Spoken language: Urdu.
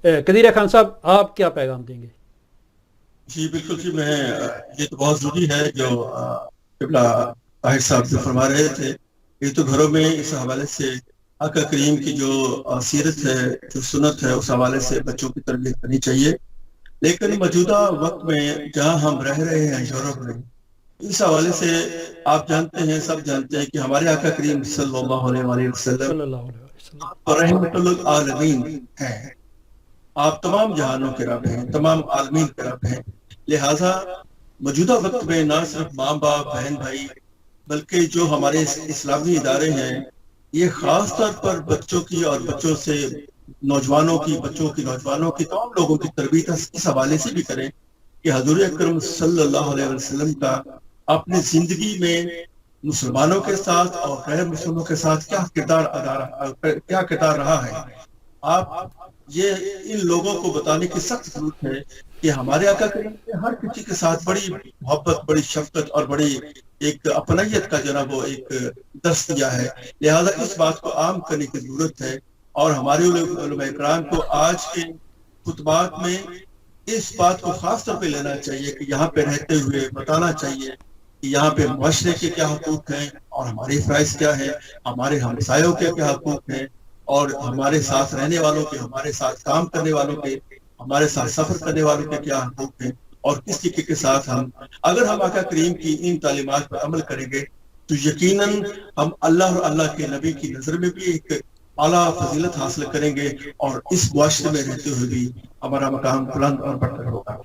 قدیر خان صاحب، آپ کیا پیغام دیں گے؟ جی بالکل جی، میں یہ تو بہت ضروری ہے جو قبلہ طاہر صاحب جو فرما رہے تھے، یہ تو گھروں میں اس حوالے سے آقا کریم کی جو سیرت ہے، جو سنت ہے، اس حوالے سے بچوں کی تربیت کرنی چاہیے۔ لیکن موجودہ وقت میں جہاں ہم رہ رہے ہیں یورپ میں، اس حوالے سے آپ جانتے ہیں، سب جانتے ہیں کہ ہمارے آقا کریم صلی اللہ علیہ وآلہ وسلم صلی اللہ علیہ وسلم۔ رحمت للعالمین ہیں، آپ تمام جہانوں کے رب ہیں، تمام عالمین کے رب ہیں۔ لہٰذا موجودہ وقت میں نہ صرف ماں باپ، بہن بھائی، بلکہ جو ہمارے اسلامی ادارے ہیں، یہ خاص طور پر بچوں کی اور بچوں سے نوجوانوں کی، نوجوانوں کی، تمام لوگوں کی تربیت اس حوالے سے بھی کریں کہ حضور اکرم صلی اللہ علیہ وسلم کا اپنی زندگی میں مسلمانوں کے ساتھ اور غیر مسلموں کے ساتھ کیا کردار رہا ہے۔ آپ یہ ان لوگوں کو بتانے کی سخت ضرورت ہے کہ ہمارے آقا کریم نے ہر کسی کے ساتھ بڑی محبت، بڑی شفقت اور بڑی ایک اپنائیت کا جناب وہ ایک درس دیا ہے۔ لہذا اس بات کو عام کرنے کی ضرورت ہے، اور ہمارے علماء اکرام کو آج کے خطبات میں اس بات کو خاص طور پہ لینا چاہیے کہ یہاں پہ رہتے ہوئے بتانا چاہیے کہ یہاں پہ معاشرے کے کیا حقوق ہیں اور ہمارے فرائض کیا ہے، ہمارے ہمسایوں کے کیا حقوق ہیں، اور ہمارے ساتھ رہنے والوں کے، ہمارے ساتھ کام کرنے والوں کے، ہمارے ساتھ سفر کرنے والوں کے کیا حقوق ہیں، اور کس طریقے کے ساتھ اگر ہم آقا کریم کی ان تعلیمات پر عمل کریں گے تو یقیناً ہم اللہ اور اللہ کے نبی کی نظر میں بھی ایک اعلیٰ فضیلت حاصل کریں گے، اور اس معاشرے میں رہتے ہوئے بھی ہمارا مقام بلند اور برتر ہوگا۔